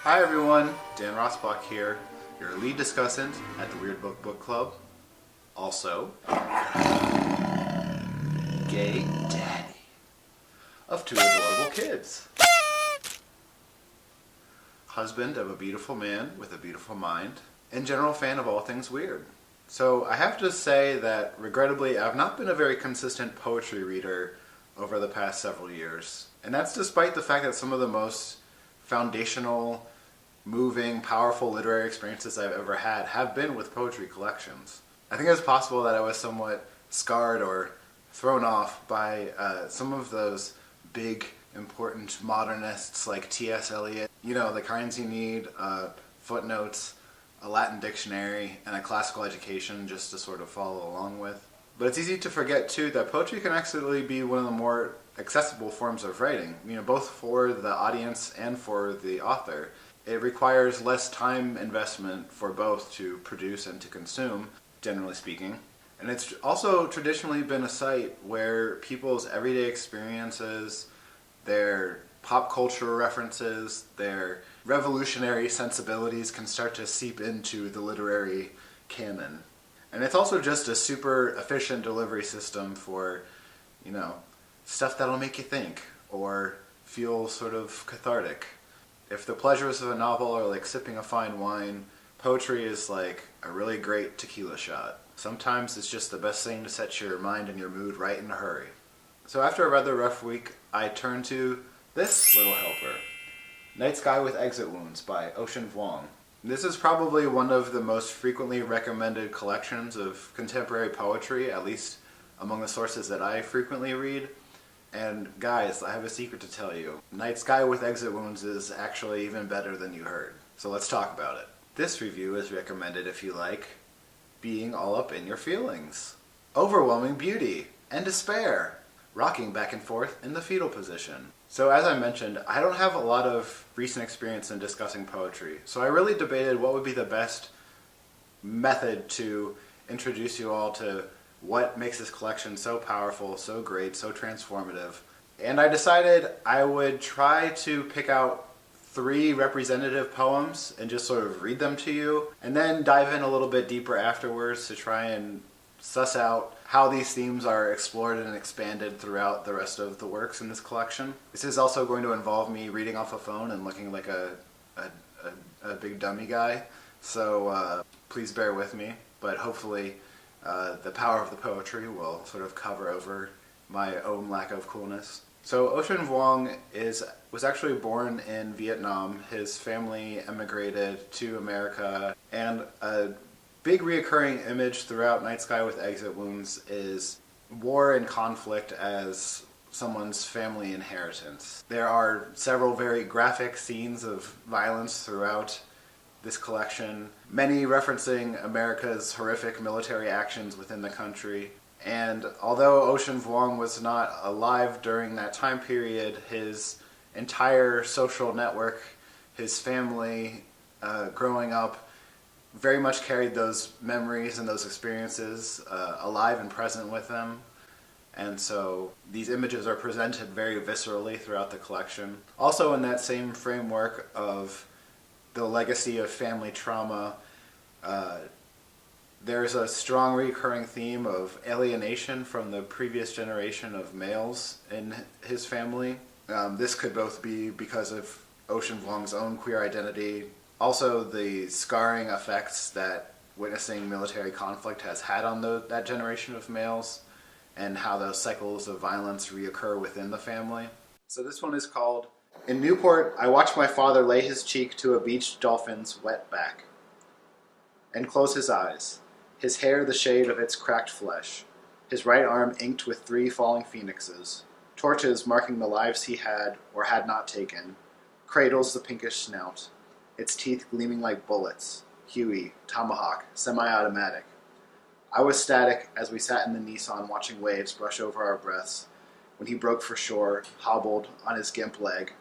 Hi everyone, Dan Rossbach here, your lead discussant at the Weird Book Club. Also, gay daddy of two adorable kids. Husband of a beautiful man with a beautiful mind, and general fan of all things weird. So I have to say that, regrettably, I've not been a very consistent poetry reader over the past several years. And that's despite the fact that some of the most foundational, moving, powerful literary experiences I've ever had have been with poetry collections. I think it's possible that I was somewhat scarred or thrown off by some of those big, important modernists like T.S. Eliot. You know, the kinds you need, footnotes, a Latin dictionary, and a classical education just to sort of follow along with. But it's easy to forget, too, that poetry can actually be one of the more accessible forms of writing, you know, both for the audience and for the author. It requires less time investment for both to produce and to consume, generally speaking. And it's also traditionally been a site where people's everyday experiences, their pop culture references, their revolutionary sensibilities can start to seep into the literary canon. And it's also just a super efficient delivery system for, you know, stuff that'll make you think or feel sort of cathartic. If the pleasures of a novel are like sipping a fine wine, poetry is like a really great tequila shot. Sometimes it's just the best thing to set your mind and your mood right in a hurry. So after a rather rough week, I turned to this little helper, Night Sky with Exit Wounds by Ocean Vuong. This is probably one of the most frequently recommended collections of contemporary poetry, at least among the sources that I frequently read. And guys, I have a secret to tell you. Night Sky with Exit Wounds is actually even better than you heard. So let's talk about it. This review is recommended if you like being all up in your feelings, overwhelming beauty and despair, rocking back and forth in the fetal position. So as I mentioned, I don't have a lot of recent experience in discussing poetry. So I really debated what would be the best method to introduce you all to what makes this collection so powerful, so great, so transformative. And I decided I would try to pick out 3 representative poems and just sort of read them to you, and then dive in a little bit deeper afterwards to try and suss out how these themes are explored and expanded throughout the rest of the works in this collection. This is also going to involve me reading off a phone and looking like a big dummy guy, so please bear with me, but hopefully the power of the poetry will sort of cover over my own lack of coolness. So Ocean Vuong was actually born in Vietnam. His family emigrated to America, and a big reoccurring image throughout Night Sky with Exit Wounds is war and conflict as someone's family inheritance. There are several very graphic scenes of violence throughout this collection, many referencing America's horrific military actions within the country. And although Ocean Vuong was not alive during that time period, his entire social network, his family growing up, very much carried those memories and those experiences alive and present with them. And so these images are presented very viscerally throughout the collection. Also in that same framework of the legacy of family trauma, there's a strong recurring theme of alienation from the previous generation of males in his family. This could both be because of Ocean Vuong's own queer identity, also the scarring effects that witnessing military conflict has had on that generation of males, and how those cycles of violence reoccur within the family. So this one is called, In Newport, I watched my father lay his cheek to a beached dolphin's wet back and close his eyes, his hair the shade of its cracked flesh, his right arm inked with 3 falling phoenixes, torches marking the lives he had or had not taken, cradles the pinkish snout, its teeth gleaming like bullets, Huey, tomahawk, semi-automatic. I was static as we sat in the Nissan watching waves brush over our breaths, when he broke for shore, hobbled on his gimp leg,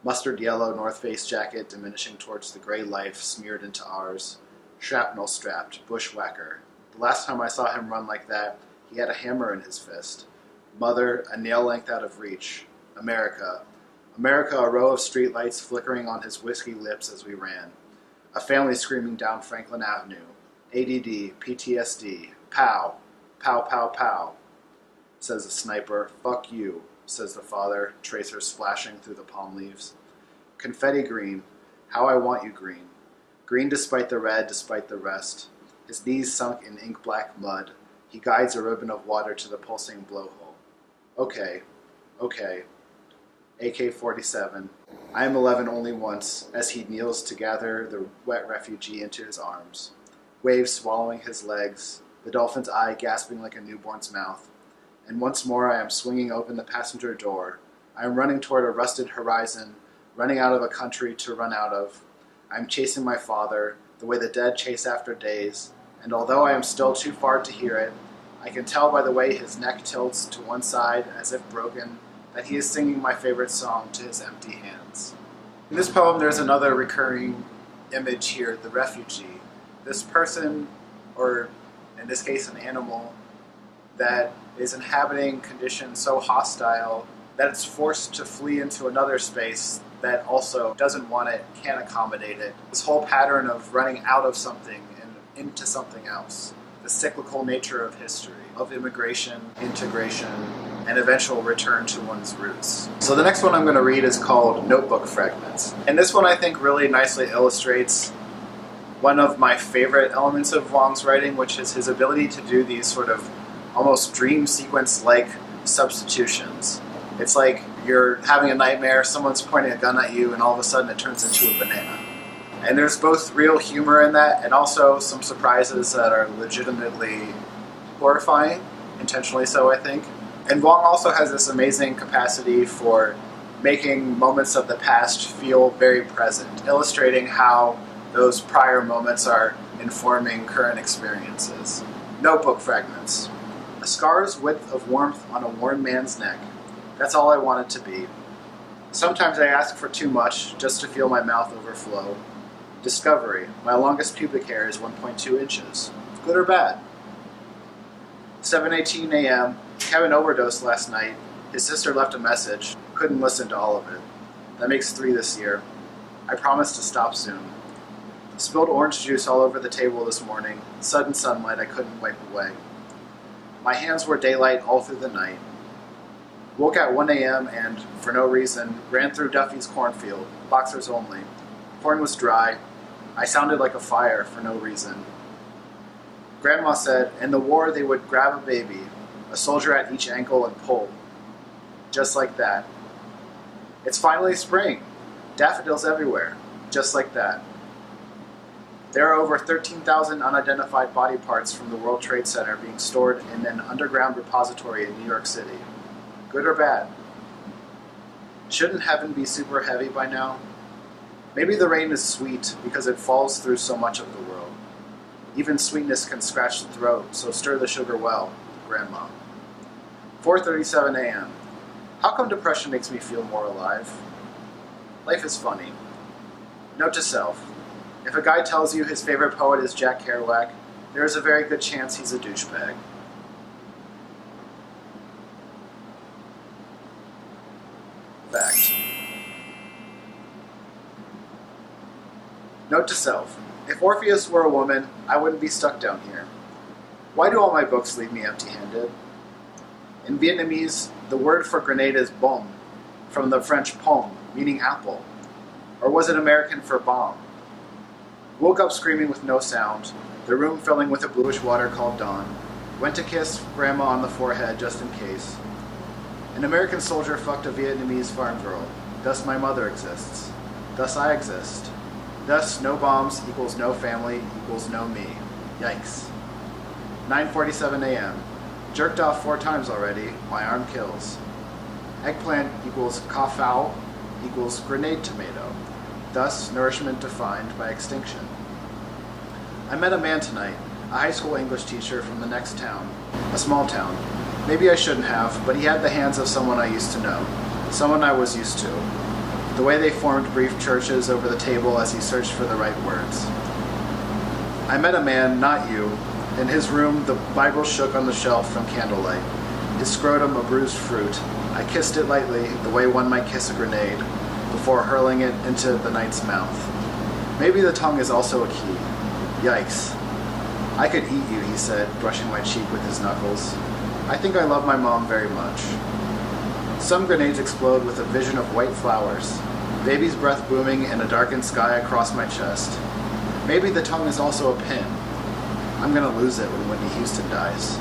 mustard yellow North Face jacket diminishing towards the gray life smeared into ours, shrapnel strapped, bushwhacker. The last time I saw him run like that, he had a hammer in his fist. Mother, a nail length out of reach. America, America, a row of streetlights flickering on his whiskey lips as we ran. A family screaming down Franklin Avenue. ADD, PTSD, pow, pow, pow, pow, says the sniper. Fuck you, says the father, tracers splashing through the palm leaves. Confetti green, how I want you green. Green despite the red, despite the rest. His knees sunk in ink-black mud. He guides a ribbon of water to the pulsing blowhole. Okay, okay. AK-47. I am 11 only once, as he kneels to gather the wet refugee into his arms. Waves swallowing his legs, the dolphin's eye gasping like a newborn's mouth. And once more I am swinging open the passenger door. I am running toward a rusted horizon, running out of a country to run out of. I am chasing my father, the way the dead chase after days, and although I am still too far to hear it, I can tell by the way his neck tilts to one side as if broken, that he is singing my favorite song to his empty hands. In this poem, there's another recurring image here, the refugee. This person, or in this case an animal, that is inhabiting conditions so hostile that it's forced to flee into another space that also doesn't want it, can't accommodate it. This whole pattern of running out of something and into something else. The cyclical nature of history, of immigration, integration, and eventual return to one's roots. So the next one I'm going to read is called Notebook Fragments. And this one I think really nicely illustrates one of my favorite elements of Vuong's writing, which is his ability to do these sort of almost dream sequence-like substitutions. It's like you're having a nightmare, someone's pointing a gun at you, and all of a sudden it turns into a banana. And there's both real humor in that and also some surprises that are legitimately horrifying, intentionally so I think. And Vuong also has this amazing capacity for making moments of the past feel very present, illustrating how those prior moments are informing current experiences. Notebook Fragments. A scar's width of warmth on a worn man's neck. That's all I want it to be. Sometimes I ask for too much, just to feel my mouth overflow. Discovery. My longest pubic hair is 1.2 inches. Good or bad? 7:18 a.m. Kevin overdosed last night. His sister left a message. Couldn't listen to all of it. That makes 3 this year. I promise to stop soon. Spilled orange juice all over the table this morning. Sudden sunlight I couldn't wipe away. My hands were daylight all through the night. Woke at 1 a.m. and, for no reason, ran through Duffy's cornfield, boxers only. Corn was dry. I sounded like a fire for no reason. Grandma said, in the war they would grab a baby, a soldier at each ankle and pull. Just like that. It's finally spring. Daffodils everywhere. Just like that. There are over 13,000 unidentified body parts from the World Trade Center being stored in an underground repository in New York City. Good or bad? Shouldn't heaven be super heavy by now? Maybe the rain is sweet because it falls through so much of the world. Even sweetness can scratch the throat, so stir the sugar well, Grandma. 4:37 a.m. How come depression makes me feel more alive? Life is funny. Note to self. If a guy tells you his favorite poet is Jack Kerouac, there is a very good chance he's a douchebag. Fact. Note to self. If Orpheus were a woman, I wouldn't be stuck down here. Why do all my books leave me empty-handed? In Vietnamese, the word for grenade is bom, from the French pomme, meaning apple. Or was it American for bomb? Woke up screaming with no sound, the room filling with a bluish water called dawn. Went to kiss Grandma on the forehead just in case. An American soldier fucked a Vietnamese farm girl. Thus my mother exists. Thus I exist. Thus no bombs equals no family equals no me. Yikes. 9:47 a.m. Jerked off 4 times already. My arm kills. Eggplant equals kafao equals grenade tomato. Thus nourishment defined by extinction. I met a man tonight, a high school English teacher from the next town, a small town. Maybe I shouldn't have, but he had the hands of someone I used to know, someone I was used to. The way they formed brief churches over the table as he searched for the right words. I met a man, not you. In his room, the Bible shook on the shelf from candlelight. his scrotum a bruised fruit. I kissed it lightly, the way one might kiss a grenade, before hurling it into the night's mouth. Maybe the tongue is also a key. Yikes. I could eat you, he said, brushing my cheek with his knuckles. I think I love my mom very much. Some grenades explode with a vision of white flowers, baby's breath booming in a darkened sky across my chest. Maybe the tongue is also a pin. I'm gonna lose it when Whitney Houston dies.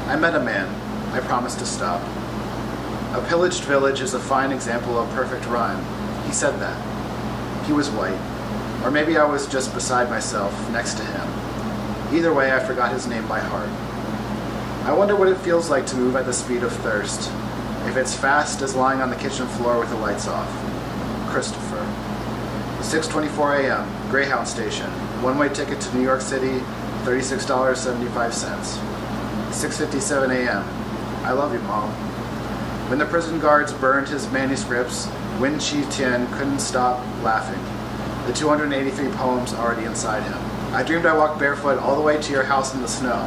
I met a man. I promised to stop. A pillaged village is a fine example of perfect rhyme. He said that. He was white. Or maybe I was just beside myself, next to him. Either way, I forgot his name by heart. I wonder what it feels like to move at the speed of thirst. If it's fast as lying on the kitchen floor with the lights off. Christopher. 6:24 a.m., Greyhound Station. One-way ticket to New York City, $36.75. 6:57 a.m. I love you, Mom. When the prison guards burned his manuscripts, Wen Chi Tian couldn't stop laughing. The 283 poems already inside him. I dreamed I walked barefoot all the way to your house in the snow.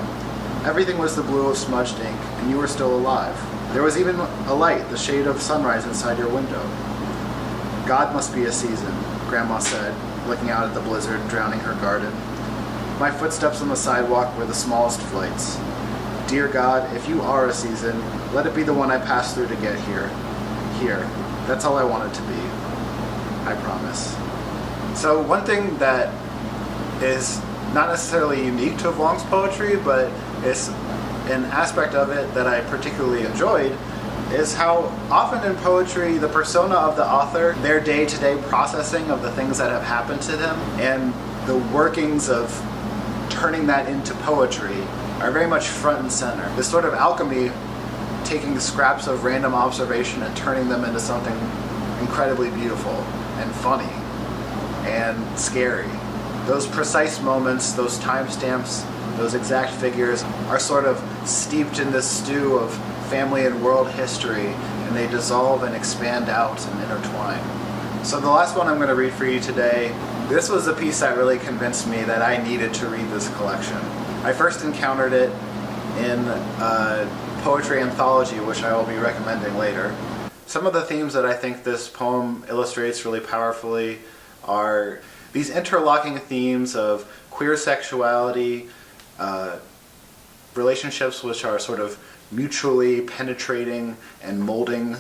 Everything was the blue of smudged ink, and you were still alive. There was even a light, the shade of sunrise inside your window. God must be a season, Grandma said, looking out at the blizzard drowning her garden. My footsteps on the sidewalk were the smallest flights. Dear God, if you are a season, let it be the one I passed through to get here. Here. That's all I want it to be. I promise. So one thing that is not necessarily unique to Vuong's poetry, but is an aspect of it that I particularly enjoyed, is how often in poetry the persona of the author, their day-to-day processing of the things that have happened to them, and the workings of turning that into poetry are very much front and center. This sort of alchemy, taking scraps of random observation and turning them into something incredibly beautiful and funny and scary. Those precise moments, those timestamps, those exact figures are sort of steeped in this stew of family and world history, and they dissolve and expand out and intertwine. So the last one I'm going to read for you today, this was a piece that really convinced me that I needed to read this collection. I first encountered it in a poetry anthology, which I will be recommending later. Some of the themes that I think this poem illustrates really powerfully are these interlocking themes of queer sexuality, relationships which are sort of mutually penetrating and molding,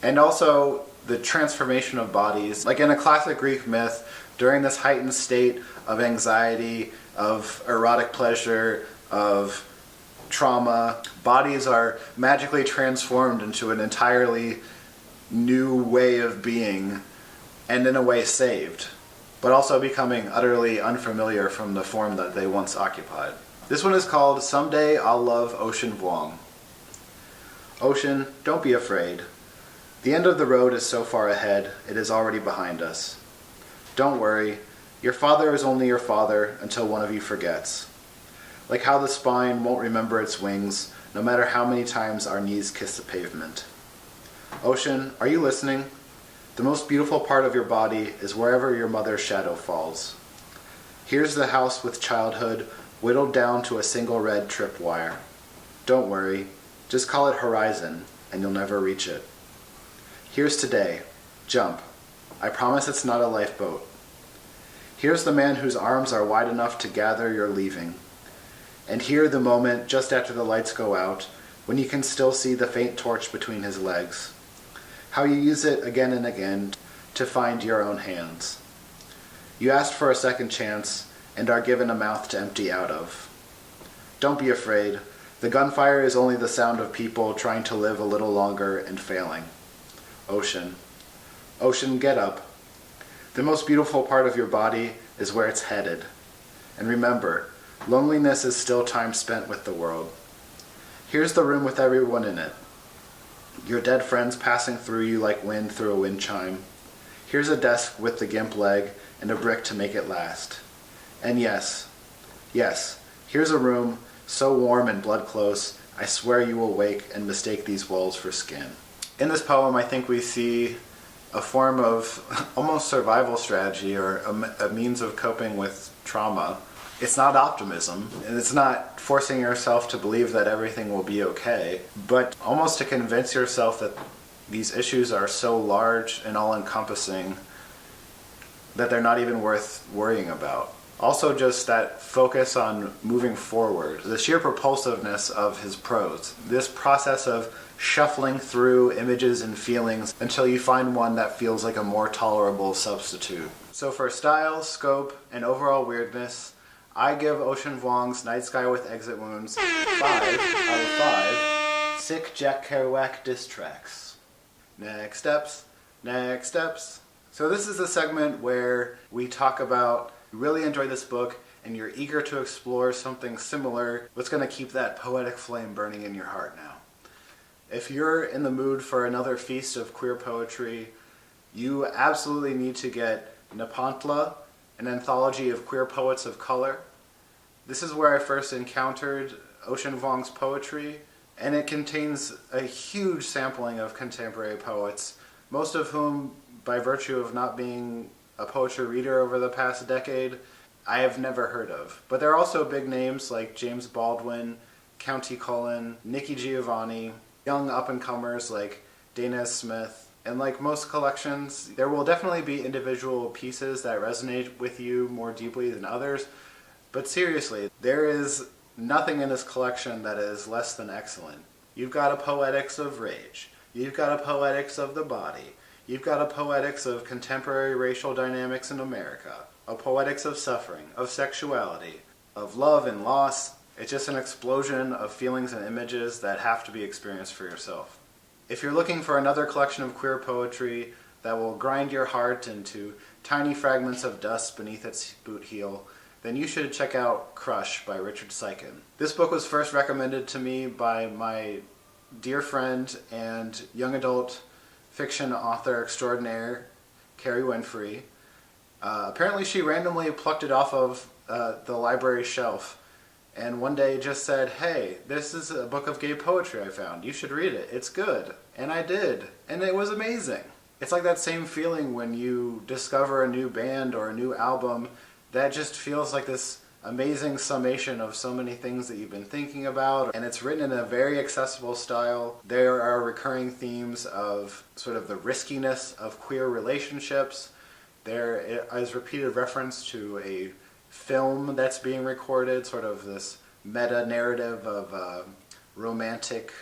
and also the transformation of bodies. Like in a classic Greek myth, during this heightened state of anxiety, of erotic pleasure, of trauma, bodies are magically transformed into an entirely new way of being, and in a way saved, but also becoming utterly unfamiliar from the form that they once occupied. This one is called Someday I'll Love Ocean Vuong. Ocean, don't be afraid. The end of the road is so far ahead, it is already behind us. Don't worry, your father is only your father until one of you forgets. Like how the spine won't remember its wings, no matter how many times our knees kiss the pavement. Ocean, are you listening? The most beautiful part of your body is wherever your mother's shadow falls. Here's the house with childhood, whittled down to a single red tripwire. Don't worry, just call it horizon, and you'll never reach it. Here's today. Jump. I promise it's not a lifeboat. Here's the man whose arms are wide enough to gather your leaving. And here the moment just after the lights go out, when you can still see the faint torch between his legs. How you use it again and again to find your own hands. You asked for a second chance and are given a mouth to empty out of. Don't be afraid. The gunfire is only the sound of people trying to live a little longer and failing. Ocean. Ocean, get up. The most beautiful part of your body is where it's headed. And remember, loneliness is still time spent with the world. Here's the room with everyone in it. Your dead friends passing through you like wind through a wind chime. Here's a desk with the gimp leg and a brick to make it last. And yes, here's a room so warm and blood close, I swear you will wake and mistake these walls for skin. In this poem, I think we see a form of almost survival strategy, or a means of coping with trauma, It's not optimism, and it's not forcing yourself to believe that everything will be okay, but almost to convince yourself that these issues are so large and all-encompassing that they're not even worth worrying about. Also just that focus on moving forward, the sheer propulsiveness of his prose, this process of shuffling through images and feelings until you find one that feels like a more tolerable substitute. So for style, scope, and overall weirdness, I give Ocean Vuong's Night Sky with Exit Wounds 5 out of 5 sick Jack Kerouac diss tracks. Next steps, next steps. So this is a segment where we talk about you really enjoy this book and you're eager to explore something similar. What's going to keep that poetic flame burning in your heart now? If you're in the mood for another feast of queer poetry, you absolutely need to get Nepantla, an anthology of queer poets of color. This is where I first encountered Ocean Vuong's poetry, and it contains a huge sampling of contemporary poets, most of whom, by virtue of not being a poetry reader over the past decade, I have never heard of. But there are also big names like James Baldwin, County Cullen, Nikki Giovanni, young up-and-comers like Dana Smith. And like most collections, there will definitely be individual pieces that resonate with you more deeply than others. But seriously, there is nothing in this collection that is less than excellent. You've got a poetics of rage. You've got a poetics of the body. You've got a poetics of contemporary racial dynamics in America. A poetics of suffering, of sexuality, of love and loss. It's just an explosion of feelings and images that have to be experienced for yourself. If you're looking for another collection of queer poetry that will grind your heart into tiny fragments of dust beneath its boot heel, then you should check out Crush by Richard Siken. This book was first recommended to me by my dear friend and young adult fiction author extraordinaire, Carrie Winfrey. Apparently she randomly plucked it off of the library shelf and one day just said, "Hey, this is a book of gay poetry I found. You should read it. It's good." And I did. And it was amazing. It's like that same feeling when you discover a new band or a new album that just feels like this amazing summation of so many things that you've been thinking about. And it's written in a very accessible style. There are recurring themes of sort of the riskiness of queer relationships. There is repeated reference to a film that's being recorded, sort of this meta-narrative of a romantic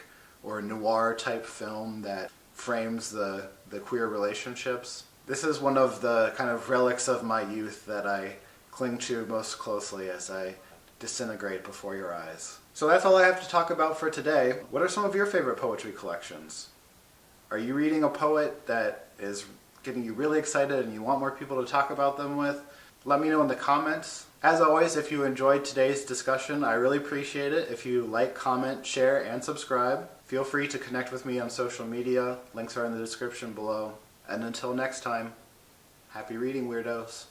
or noir type film that frames the queer relationships. This is one of the kind of relics of my youth that I cling to most closely as I disintegrate before your eyes. So that's all I have to talk about for today. What are some of your favorite poetry collections? Are you reading a poet that is getting you really excited and you want more people to talk about them with? Let me know in the comments. As always, if you enjoyed today's discussion, I really appreciate it. If you like, comment, share, and subscribe, feel free to connect with me on social media. Links are in the description below. And until next time, happy reading, weirdos.